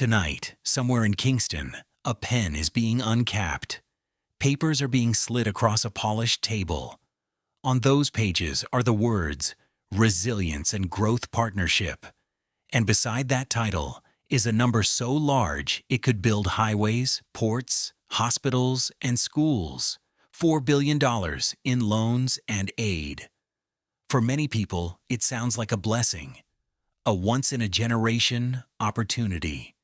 Tonight, somewhere in Kingston, a pen is being uncapped. Papers are being slid across a polished table. On those pages are the words, Resilience and Growth Partnership. And beside that title is a number so large it could build highways, ports, hospitals, and schools. $4 billion in loans and aid. For many people, it sounds like a blessing, a once-in-a-generation opportunity.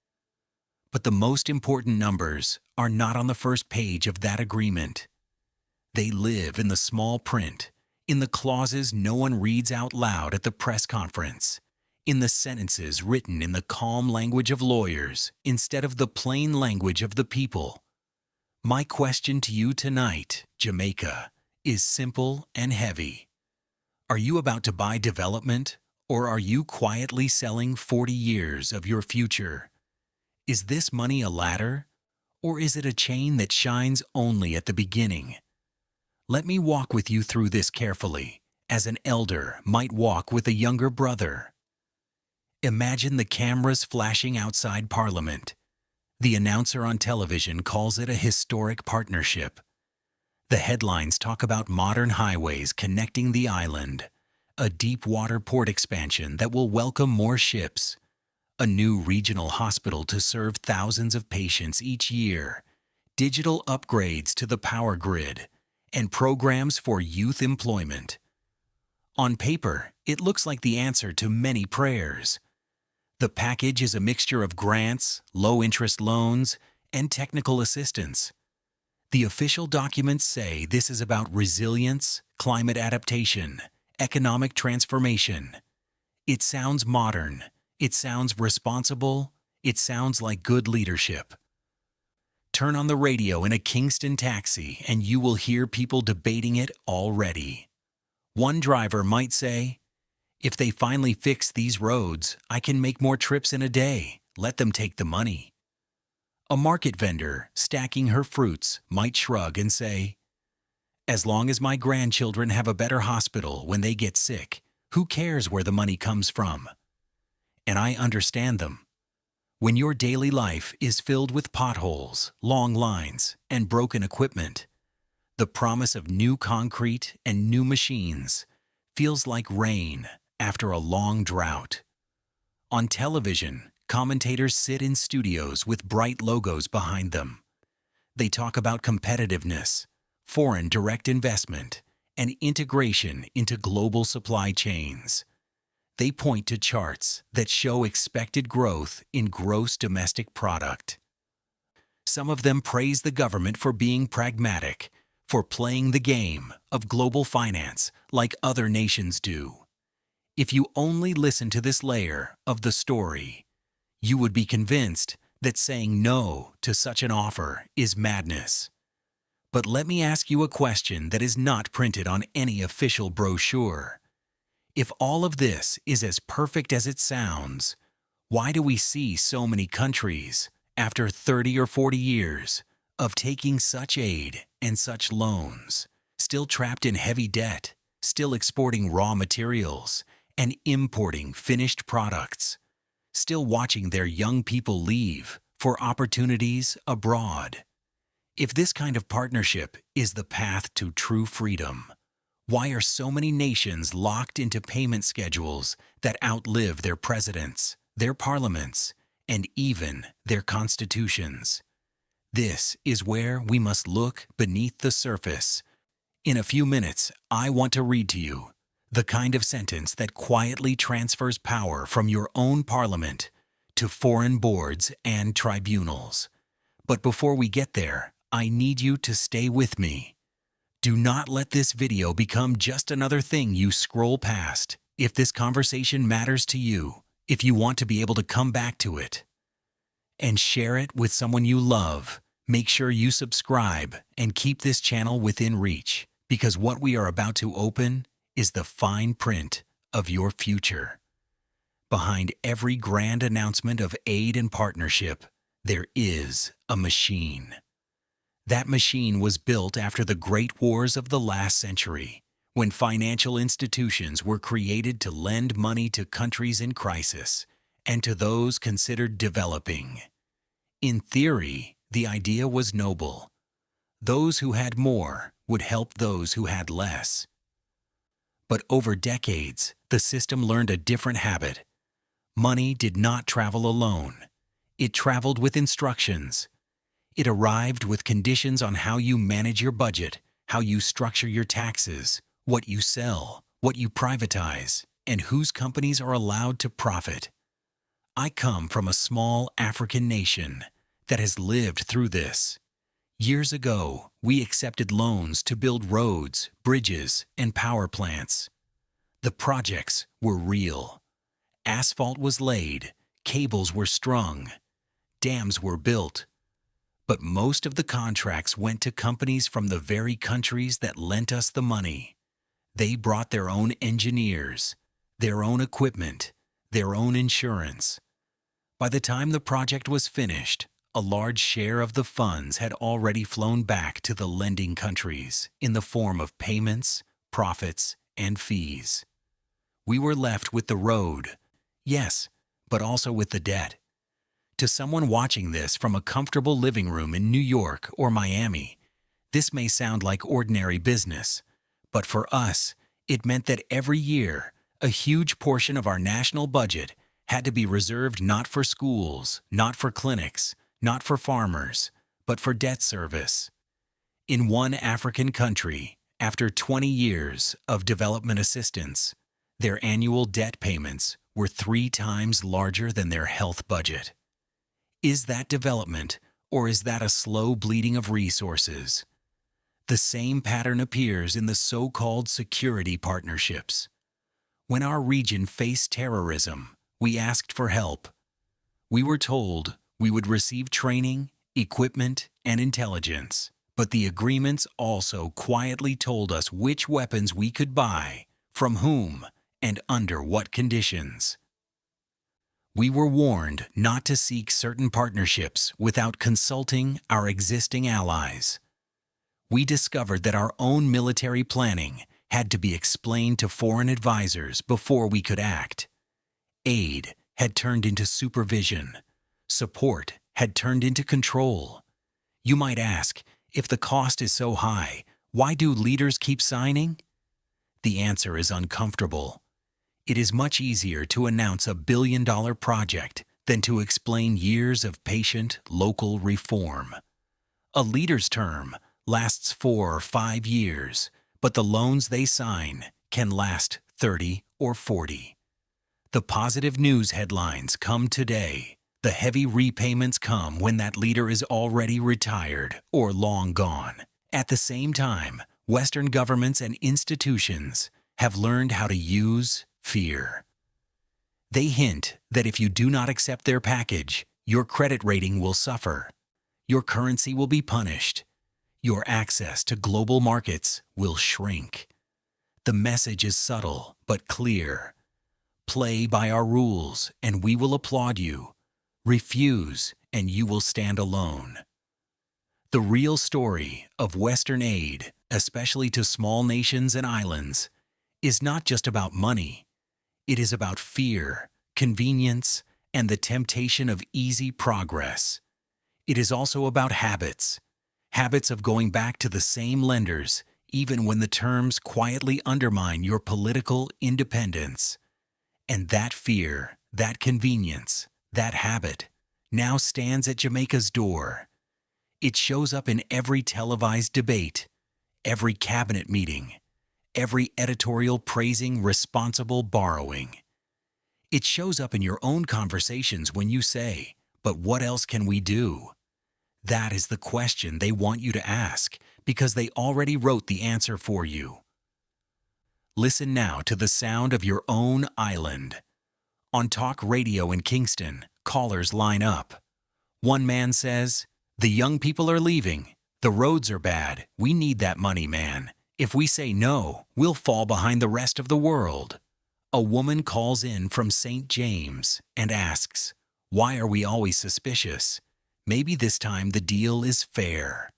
But the most important numbers are not on the first page of that agreement. They live in the small print, in the clauses no one reads out loud at the press conference, in the sentences written in the calm language of lawyers instead of the plain language of the people. My question to you tonight, Jamaica, is simple and heavy. Are you about to buy development, or are you quietly selling 40 years of your future? Is this money a ladder, or is it a chain that shines only at the beginning? Let me walk with you through this carefully, as an elder might walk with a younger brother. Imagine the cameras flashing outside Parliament. The announcer on television calls it a historic partnership. The headlines talk about modern highways connecting the island, a deep-water port expansion that will welcome more ships, a new regional hospital to serve thousands of patients each year, digital upgrades to the power grid, and programs for youth employment. On paper, it looks like the answer to many prayers. The package is a mixture of grants, low-interest loans, and technical assistance. The official documents say this is about resilience, climate adaptation, economic transformation. It sounds modern. It sounds responsible. It sounds like good leadership. Turn on the radio in a Kingston taxi and you will hear people debating it already. One driver might say, "If they finally fix these roads, I can make more trips in a day. Let them take the money." A market vendor stacking her fruits might shrug and say, "As long as my grandchildren have a better hospital when they get sick, who cares where the money comes from?" And I understand them. When your daily life is filled with potholes, long lines, and broken equipment, the promise of new concrete and new machines feels like rain after a long drought. On television, commentators sit in studios with bright logos behind them. They talk about competitiveness, foreign direct investment, and integration into global supply chains. They point to charts that show expected growth in gross domestic product. Some of them praise the government for being pragmatic, for playing the game of global finance like other nations do. If you only listen to this layer of the story, you would be convinced that saying no to such an offer is madness. But let me ask you a question that is not printed on any official brochure. If all of this is as perfect as it sounds, why do we see so many countries, after 30 or 40 years of taking such aid and such loans, still trapped in heavy debt, still exporting raw materials, and importing finished products, still watching their young people leave for opportunities abroad? If this kind of partnership is the path to true freedom, why are so many nations locked into payment schedules that outlive their presidents, their parliaments, and even their constitutions? This is where we must look beneath the surface. In a few minutes, I want to read to you the kind of sentence that quietly transfers power from your own parliament to foreign boards and tribunals. But before we get there, I need you to stay with me. Do not let this video become just another thing you scroll past. If this conversation matters to you, if you want to be able to come back to it and share it with someone you love, make sure you subscribe and keep this channel within reach, because what we are about to open is the fine print of your future. Behind every grand announcement of aid and partnership, there is a machine. That machine was built after the great wars of the last century, when financial institutions were created to lend money to countries in crisis and to those considered developing. In theory, the idea was noble. Those who had more would help those who had less. But over decades, the system learned a different habit. Money did not travel alone. It traveled with instructions. It arrived with conditions on how you manage your budget, how you structure your taxes, what you sell, what you privatize, and whose companies are allowed to profit. I come from a small African nation that has lived through this. Years ago, we accepted loans to build roads, bridges, and power plants. The projects were real. Asphalt was laid, cables were strung, dams were built. But most of the contracts went to companies from the very countries that lent us the money. They brought their own engineers, their own equipment, their own insurance. By the time the project was finished, a large share of the funds had already flown back to the lending countries in the form of payments, profits, and fees. We were left with the road, yes, but also with the debt. To someone watching this from a comfortable living room in New York or Miami, this may sound like ordinary business, but for us, it meant that every year, a huge portion of our national budget had to be reserved not for schools, not for clinics, not for farmers, but for debt service. In one African country, after 20 years of development assistance, their annual debt payments were 3 times larger than their health budget. Is that development, or is that a slow bleeding of resources? The same pattern appears in the so-called security partnerships. When our region faced terrorism, we asked for help. We were told we would receive training, equipment, and intelligence, but the agreements also quietly told us which weapons we could buy, from whom, and under what conditions. We were warned not to seek certain partnerships without consulting our existing allies. We discovered that our own military planning had to be explained to foreign advisors before we could act. Aid had turned into supervision. Support had turned into control. You might ask, if the cost is so high, why do leaders keep signing? The answer is uncomfortable. It is much easier to announce a billion-dollar project than to explain years of patient local reform. A leader's term lasts 4 or 5 years, but the loans they sign can last 30 or 40. The positive news headlines come today. The heavy repayments come when that leader is already retired or long gone. At the same time, Western governments and institutions have learned how to use fear. They hint that if you do not accept their package, your credit rating will suffer. Your currency will be punished. Your access to global markets will shrink. The message is subtle but clear. Play by our rules and we will applaud you. Refuse and you will stand alone. The real story of Western aid, especially to small nations and islands, is not just about money. It is about fear, convenience, and the temptation of easy progress. It is also about habits. Habits of going back to the same lenders, even when the terms quietly undermine your political independence. And that fear, that convenience, that habit, now stands at Jamaica's door. It shows up in every televised debate, every cabinet meeting, every editorial praising responsible borrowing. It shows up in your own conversations when you say, "But what else can we do?" That is the question they want you to ask because they already wrote the answer for you. Listen now to the sound of your own island. On talk radio in Kingston, callers line up. One man says, "The young people are leaving. The roads are bad. We need that money, man. If we say no, we'll fall behind the rest of the world." A woman calls in from St. James and asks, "Why are we always suspicious? Maybe this time the deal is fair."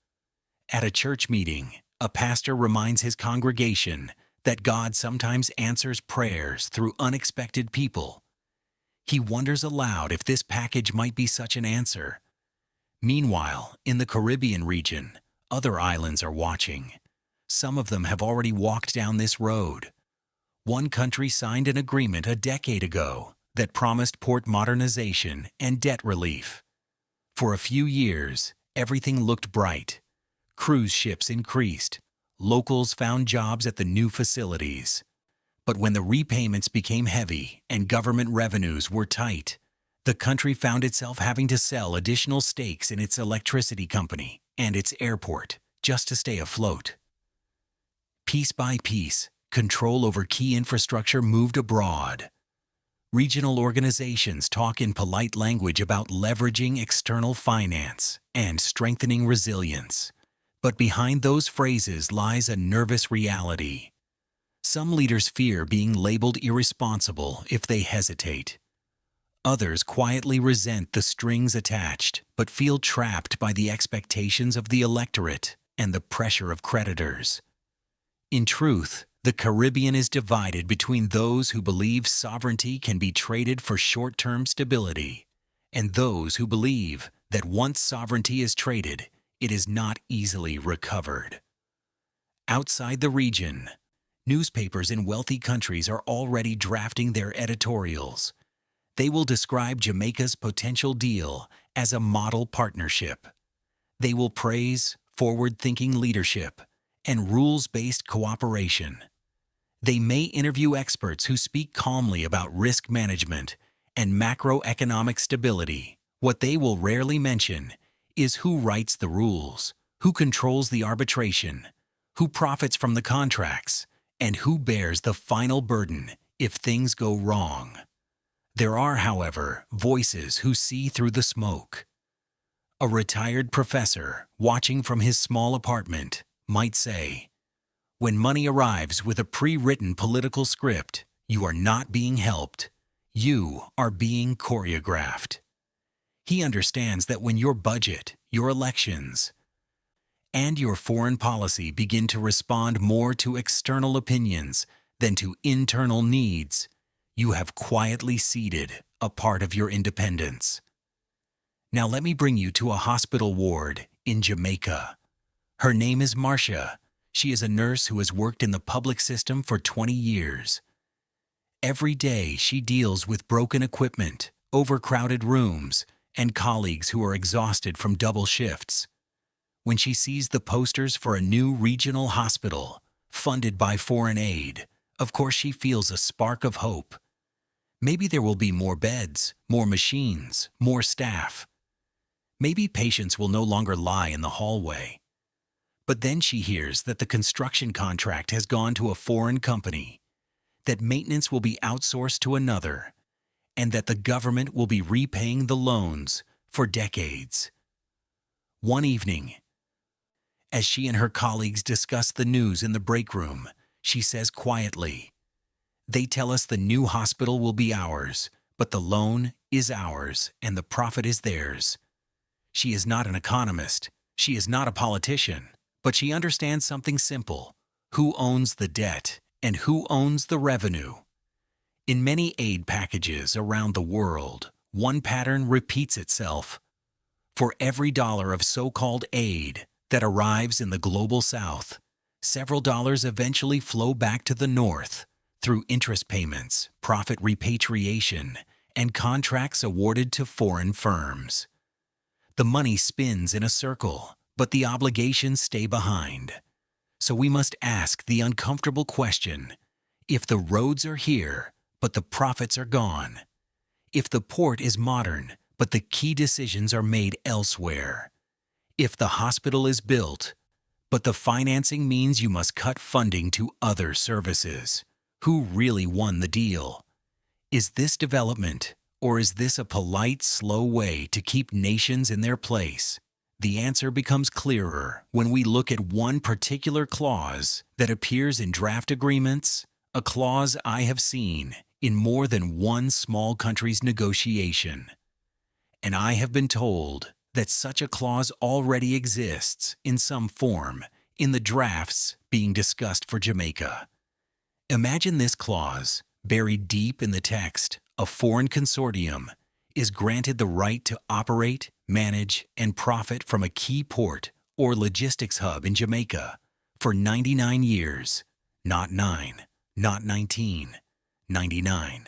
At a church meeting, a pastor reminds his congregation that God sometimes answers prayers through unexpected people. He wonders aloud if this package might be such an answer. Meanwhile, in the Caribbean region, other islands are watching. Some of them have already walked down this road. One country signed an agreement a decade ago that promised port modernization and debt relief. For a few years, everything looked bright. Cruise ships increased. Locals found jobs at the new facilities. But when the repayments became heavy and government revenues were tight, the country found itself having to sell additional stakes in its electricity company and its airport just to stay afloat. Piece by piece, control over key infrastructure moved abroad. Regional organizations talk in polite language about leveraging external finance and strengthening resilience. But behind those phrases lies a nervous reality. Some leaders fear being labeled irresponsible if they hesitate. Others quietly resent the strings attached, but feel trapped by the expectations of the electorate and the pressure of creditors. In truth, the Caribbean is divided between those who believe sovereignty can be traded for short-term stability, and those who believe that once sovereignty is traded, it is not easily recovered. Outside the region, newspapers in wealthy countries are already drafting their editorials. They will describe Jamaica's potential deal as a model partnership. They will praise forward-thinking leadership and rules-based cooperation. They may interview experts who speak calmly about risk management and macroeconomic stability. What they will rarely mention is who writes the rules, who controls the arbitration, who profits from the contracts, and who bears the final burden if things go wrong. There are, however, voices who see through the smoke. A retired professor, watching from his small apartment, might say, "When money arrives with a pre-written political script, you are not being helped. You are being choreographed." He understands that when your budget, your elections, and your foreign policy begin to respond more to external opinions than to internal needs, you have quietly ceded a part of your independence. Now let me bring you to a hospital ward in Jamaica. Her name is Marcia. She is a nurse who has worked in the public system for 20 years. Every day she deals with broken equipment, overcrowded rooms, and colleagues who are exhausted from double shifts. When she sees the posters for a new regional hospital, funded by foreign aid, of course she feels a spark of hope. Maybe there will be more beds, more machines, more staff. Maybe patients will no longer lie in the hallway. But then she hears that the construction contract has gone to a foreign company, that maintenance will be outsourced to another, and that the government will be repaying the loans for decades. One evening, as she and her colleagues discuss the news in the break room, she says quietly, "They tell us the new hospital will be ours, but the loan is ours and the profit is theirs." She is not an economist, she is not a politician, but she understands something simple: who owns the debt and who owns the revenue. In many aid packages around the world, one pattern repeats itself. For every dollar of so-called aid that arrives in the global South, several dollars eventually flow back to the North through interest payments, profit repatriation, and contracts awarded to foreign firms. The money spins in a circle, but the obligations stay behind. So we must ask the uncomfortable question: if the roads are here, but the profits are gone; if the port is modern, but the key decisions are made elsewhere; if the hospital is built, but the financing means you must cut funding to other services, who really won the deal? Is this development, or is this a polite, slow way to keep nations in their place? The answer becomes clearer when we look at one particular clause that appears in draft agreements, a clause I have seen in more than one small country's negotiation. And I have been told that such a clause already exists in some form in the drafts being discussed for Jamaica. Imagine this clause, buried deep in the text, a foreign consortium, is granted the right to operate, manage, and profit from a key port or logistics hub in Jamaica for 99 years, not 9, not 19, 99.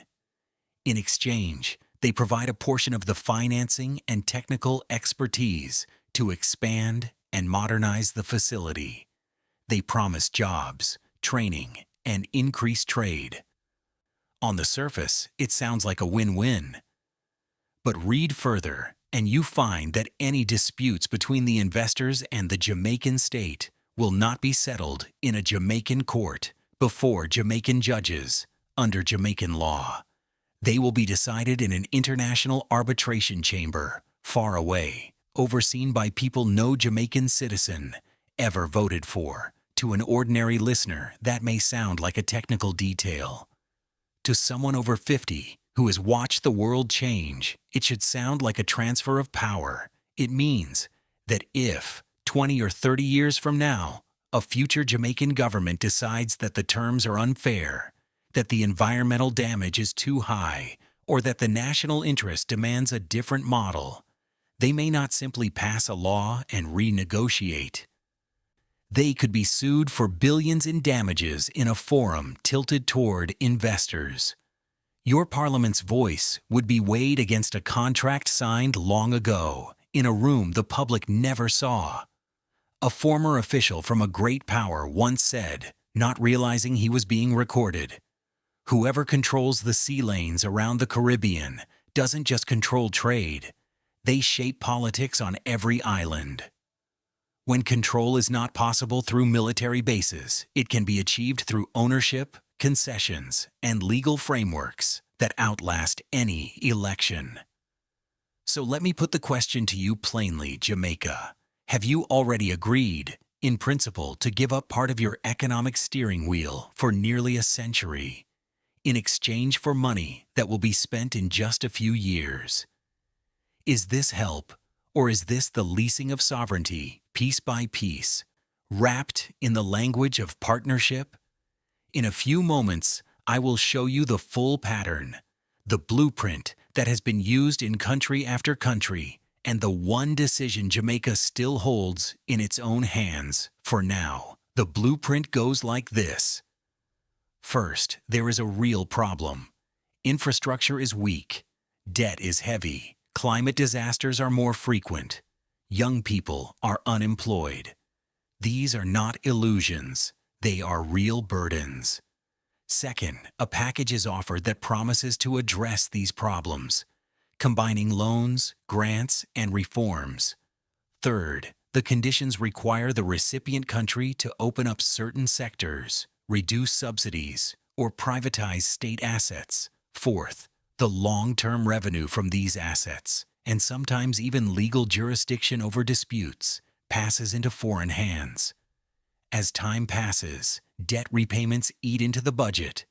In exchange, they provide a portion of the financing and technical expertise to expand and modernize the facility. They promise jobs, training, and increased trade. On the surface, it sounds like a win-win. But read further, and you find that any disputes between the investors and the Jamaican state will not be settled in a Jamaican court before Jamaican judges under Jamaican law. They will be decided in an international arbitration chamber far away, overseen by people no Jamaican citizen ever voted for. To an ordinary listener, that may sound like a technical detail. To someone over 50 who has watched the world change, it should sound like a transfer of power. It means that if, 20 or 30 years from now, a future Jamaican government decides that the terms are unfair, that the environmental damage is too high, or that the national interest demands a different model, they may not simply pass a law and renegotiate. They could be sued for billions in damages in a forum tilted toward investors. Your parliament's voice would be weighed against a contract signed long ago in a room the public never saw. A former official from a great power once said, not realizing he was being recorded, "Whoever controls the sea lanes around the Caribbean doesn't just control trade, they shape politics on every island." When control is not possible through military bases, it can be achieved through ownership, concessions, and legal frameworks that outlast any election. So let me put the question to you plainly, Jamaica. Have you already agreed, in principle, to give up part of your economic steering wheel for nearly a century, in exchange for money that will be spent in just a few years? Is this help, or is this the leasing of sovereignty, piece by piece, wrapped in the language of partnership? In a few moments, I will show you the full pattern, the blueprint that has been used in country after country, and the one decision Jamaica still holds in its own hands for now. The blueprint goes like this. First, there is a real problem. Infrastructure is weak. Debt is heavy. Climate disasters are more frequent. Young people are unemployed. These are not illusions. They are real burdens. Second, a package is offered that promises to address these problems, combining loans, grants, and reforms. Third, the conditions require the recipient country to open up certain sectors, reduce subsidies, or privatize state assets. Fourth, the long-term revenue from these assets, and sometimes even legal jurisdiction over disputes, passes into foreign hands. As time passes, debt repayments eat into the budget,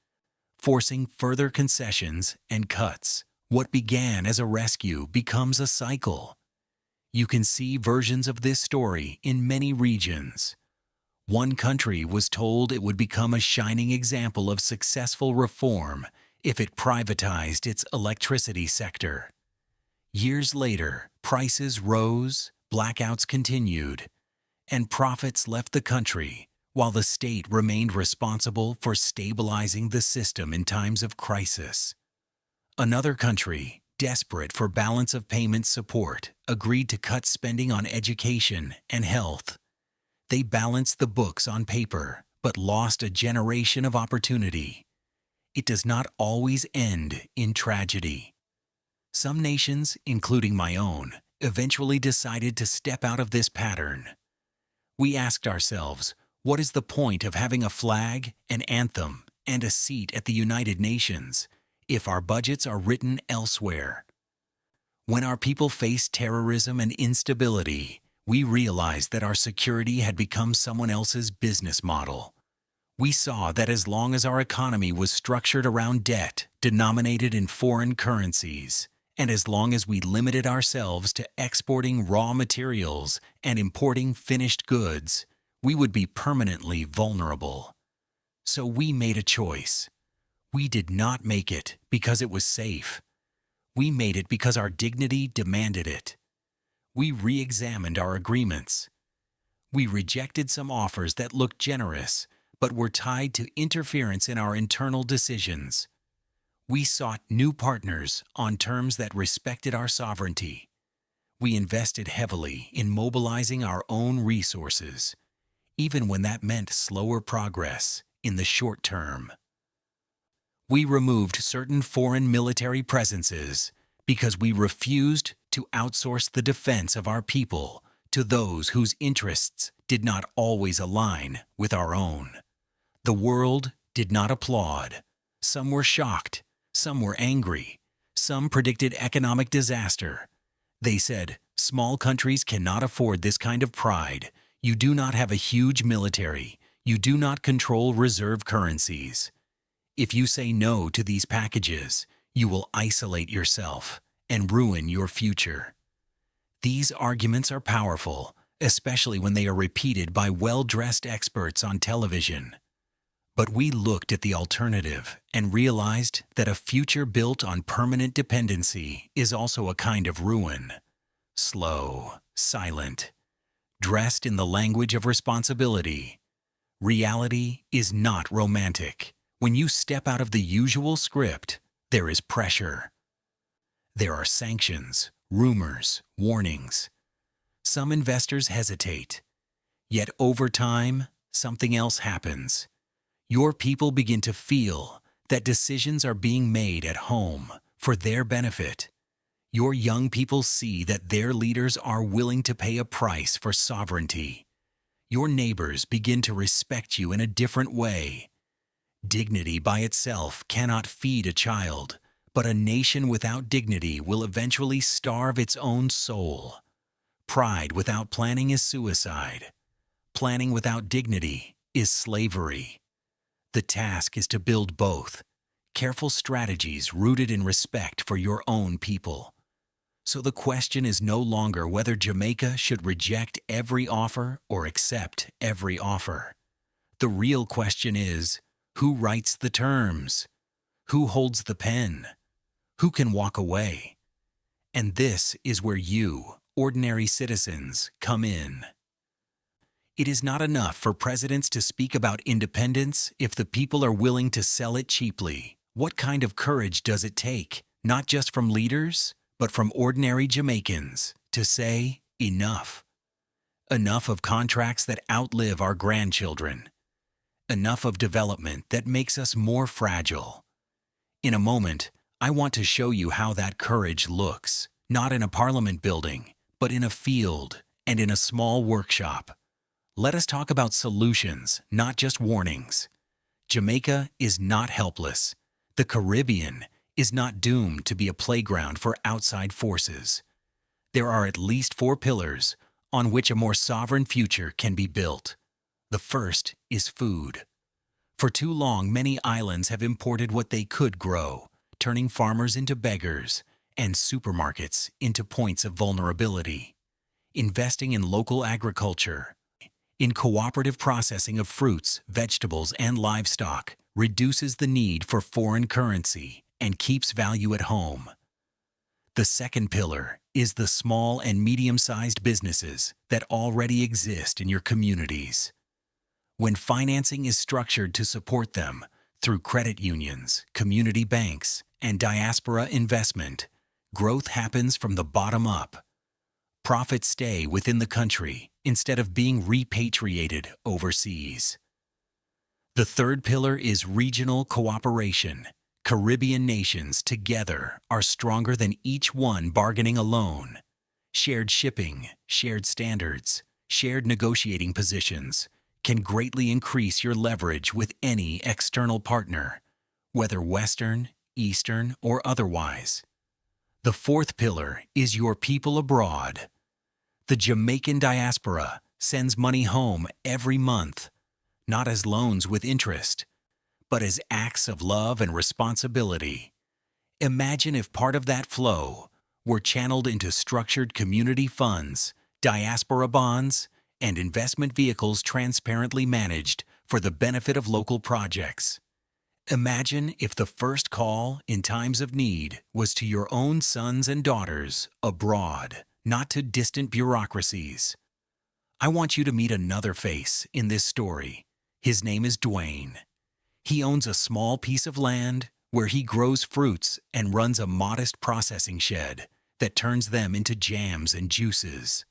forcing further concessions and cuts. What began as a rescue becomes a cycle. You can see versions of this story in many regions. One country was told it would become a shining example of successful reform if it privatized its electricity sector. Years later, prices rose, blackouts continued, and profits left the country, while the state remained responsible for stabilizing the system in times of crisis. Another country, desperate for balance of payment support, agreed to cut spending on education and health. They balanced the books on paper, but lost a generation of opportunity. It does not always end in tragedy. Some nations, including my own, eventually decided to step out of this pattern. We asked ourselves, what is the point of having a flag, an anthem, and a seat at the United Nations if our budgets are written elsewhere? When our people faced terrorism and instability, we realized that our security had become someone else's business model. We saw that as long as our economy was structured around debt denominated in foreign currencies, and as long as we limited ourselves to exporting raw materials and importing finished goods, we would be permanently vulnerable. So we made a choice. We did not make it because it was safe. We made it because our dignity demanded it. We re-examined our agreements. We rejected some offers that looked generous, but were tied to interference in our internal decisions. We sought new partners on terms that respected our sovereignty. We invested heavily in mobilizing our own resources, even when that meant slower progress in the short term. We removed certain foreign military presences because we refused to outsource the defense of our people to those whose interests did not always align with our own. The world did not applaud. Some were shocked. Some were angry. Some predicted economic disaster. They said, "Small countries cannot afford this kind of pride. You do not have a huge military. You do not control reserve currencies. If you say no to these packages, you will isolate yourself and ruin your future." These arguments are powerful, especially when they are repeated by well-dressed experts on television. But we looked at the alternative and realized that a future built on permanent dependency is also a kind of ruin. Slow, silent, dressed in the language of responsibility. Reality is not romantic. When you step out of the usual script, there is pressure. There are sanctions, rumors, warnings. Some investors hesitate. Yet over time, something else happens. Your people begin to feel that decisions are being made at home for their benefit. Your young people see that their leaders are willing to pay a price for sovereignty. Your neighbors begin to respect you in a different way. Dignity by itself cannot feed a child, but a nation without dignity will eventually starve its own soul. Pride without planning is suicide. Planning without dignity is slavery. The task is to build both, careful strategies rooted in respect for your own people. So the question is no longer whether Jamaica should reject every offer or accept every offer. The real question is, who writes the terms? Who holds the pen? Who can walk away? And this is where you, ordinary citizens, come in. It is not enough for presidents to speak about independence if the people are willing to sell it cheaply. What kind of courage does it take, not just from leaders, but from ordinary Jamaicans, to say, enough? Enough of contracts that outlive our grandchildren. Enough of development that makes us more fragile. In a moment, I want to show you how that courage looks, not in a parliament building, but in a field and in a small workshop. Let us talk about solutions, not just warnings. Jamaica is not helpless. The Caribbean is not doomed to be a playground for outside forces. There are at least 4 pillars on which a more sovereign future can be built. The first is food. For too long, many islands have imported what they could grow, turning farmers into beggars and supermarkets into points of vulnerability. Investing in local agriculture, in cooperative processing of fruits, vegetables, and livestock, reduces the need for foreign currency and keeps value at home. The second pillar is the small and medium-sized businesses that already exist in your communities. When financing is structured to support them through credit unions, community banks, and diaspora investment, growth happens from the bottom up. Profits stay within the country instead of being repatriated overseas. The third pillar is regional cooperation. Caribbean nations together are stronger than each one bargaining alone. Shared shipping, shared standards, shared negotiating positions can greatly increase your leverage with any external partner, whether Western, Eastern, or otherwise. The fourth pillar is your people abroad. The Jamaican diaspora sends money home every month, not as loans with interest, but as acts of love and responsibility. Imagine if part of that flow were channeled into structured community funds, diaspora bonds, and investment vehicles transparently managed for the benefit of local projects. Imagine if the first call in times of need was to your own sons and daughters abroad, not to distant bureaucracies. I want you to meet another face in this story. His name is Dwayne. He owns a small piece of land where he grows fruits and runs a modest processing shed that turns them into jams and juices.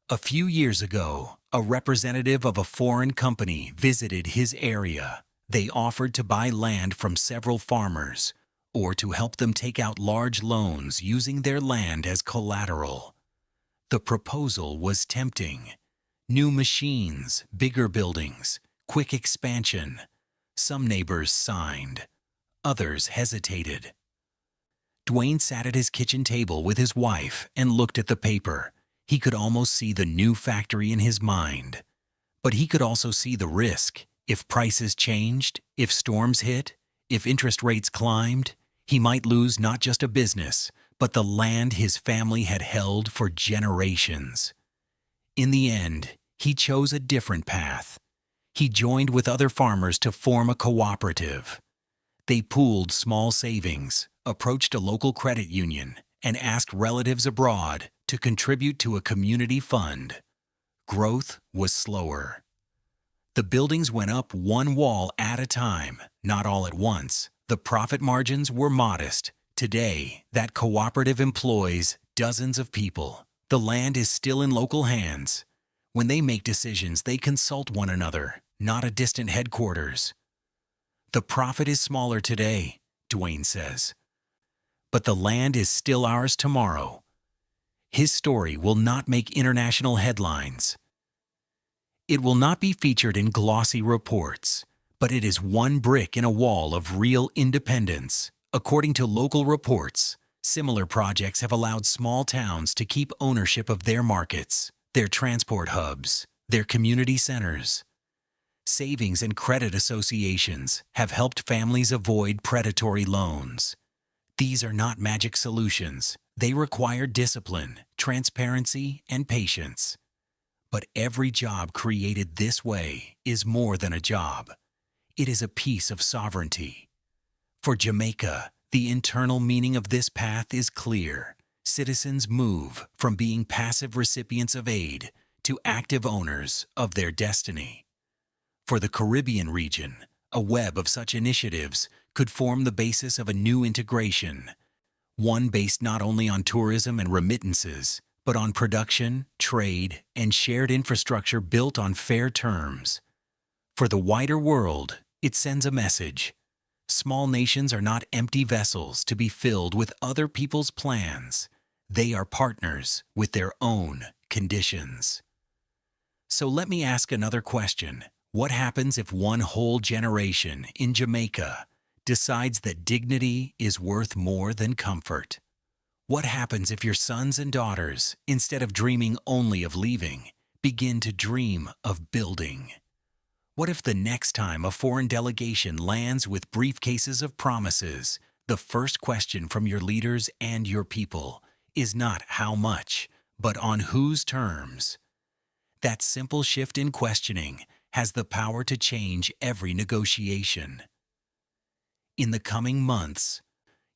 A few years ago, a representative of a foreign company visited his area. They offered to buy land from several farmers or to help them take out large loans using their land as collateral. The proposal was tempting. New machines, bigger buildings, quick expansion. Some neighbors signed. Others hesitated. Dwayne sat at his kitchen table with his wife and looked at the paper. He could almost see the new factory in his mind. But he could also see the risk. If prices changed, if storms hit, if interest rates climbed, he might lose not just a business, but the land his family had held for generations. In the end, he chose a different path. He joined with other farmers to form a cooperative. They pooled small savings, approached a local credit union, and asked relatives abroad to contribute to a community fund. Growth was slower. The buildings went up one wall at a time, not all at once. The profit margins were modest. Today, that cooperative employs dozens of people. The land is still in local hands. When they make decisions, they consult one another, not a distant headquarters. The profit is smaller today, Dwayne says. But the land is still ours tomorrow. His story will not make international headlines. It will not be featured in glossy reports, but it is one brick in a wall of real independence. According to local reports, similar projects have allowed small towns to keep ownership of their markets, their transport hubs, their community centers. Savings and credit associations have helped families avoid predatory loans. These are not magic solutions. They require discipline, transparency, and patience. But every job created this way is more than a job. It is a piece of sovereignty. For Jamaica, the internal meaning of this path is clear. Citizens move from being passive recipients of aid to active owners of their destiny. For the Caribbean region, a web of such initiatives could form the basis of a new integration, one based not only on tourism and remittances, but on production, trade, and shared infrastructure built on fair terms. For the wider world, it sends a message. Small nations are not empty vessels to be filled with other people's plans. They are partners with their own conditions. So let me ask another question. What happens if one whole generation in Jamaica decides that dignity is worth more than comfort? What happens if your sons and daughters, instead of dreaming only of leaving, begin to dream of building? What if the next time a foreign delegation lands with briefcases of promises, the first question from your leaders and your people is not how much, but on whose terms? That simple shift in questioning has the power to change every negotiation. In the coming months,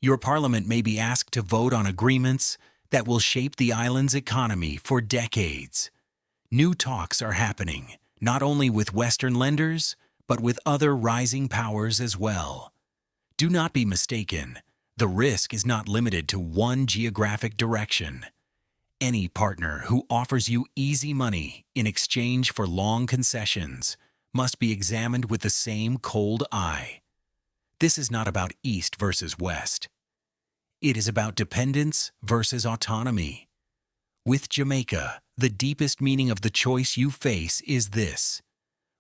your parliament may be asked to vote on agreements that will shape the island's economy for decades. New talks are happening, not only with Western lenders, but with other rising powers as well. Do not be mistaken, the risk is not limited to one geographic direction. Any partner who offers you easy money in exchange for long concessions must be examined with the same cold eye. This is not about East versus West. It is about dependence versus autonomy. With Jamaica, the deepest meaning of the choice you face is this: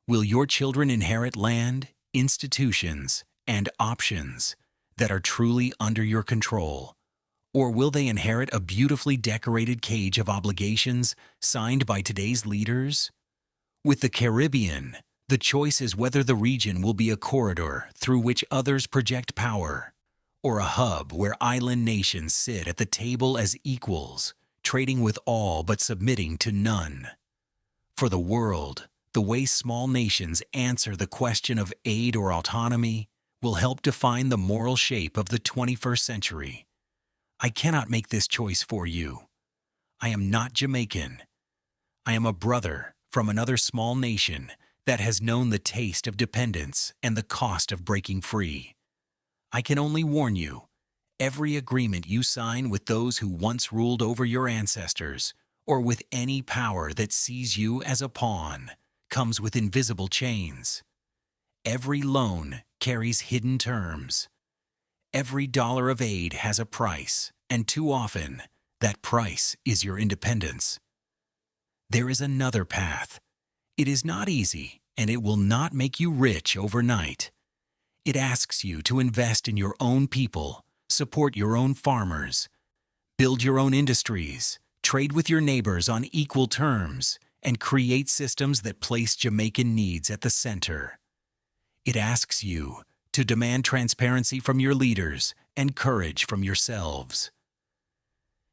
will your children inherit land, institutions, and options that are truly under your control? Or will they inherit a beautifully decorated cage of obligations signed by today's leaders? With the Caribbean, the choice is whether the region will be a corridor through which others project power, or a hub where island nations sit at the table as equals, trading with all but submitting to none. For the world, the way small nations answer the question of aid or autonomy will help define the moral shape of the 21st century. I cannot make this choice for you. I am not Jamaican. I am a brother from another small nation that has known the taste of dependence and the cost of breaking free. I can only warn you, every agreement you sign with those who once ruled over your ancestors, or with any power that sees you as a pawn, comes with invisible chains. Every loan carries hidden terms. Every dollar of aid has a price, and too often, that price is your independence. There is another path. It is not easy, and it will not make you rich overnight. It asks you to invest in your own people, support your own farmers, build your own industries, trade with your neighbors on equal terms, and create systems that place Jamaican needs at the center. It asks you to demand transparency from your leaders and courage from yourselves.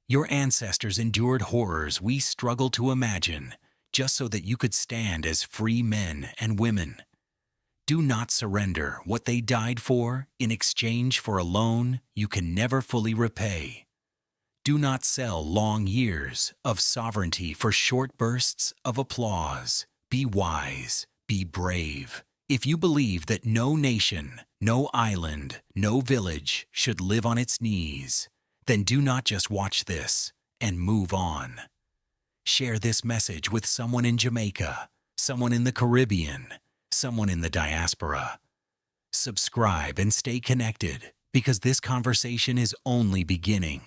Your ancestors endured horrors we struggle to imagine, just so that you could stand as free men and women. Do not surrender what they died for in exchange for a loan you can never fully repay. Do not sell long years of sovereignty for short bursts of applause. Be wise, be brave. If you believe that no nation, no island, no village should live on its knees, then do not just watch this and move on. Share this message with someone in Jamaica, someone in the Caribbean, someone in the diaspora. Subscribe and stay connected, because this conversation is only beginning.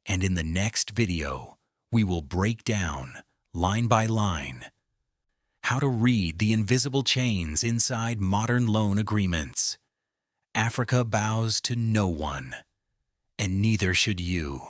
And in the next video, we will break down, line by line, how to read the invisible chains inside modern loan agreements. Africa bows to no one, and neither should you.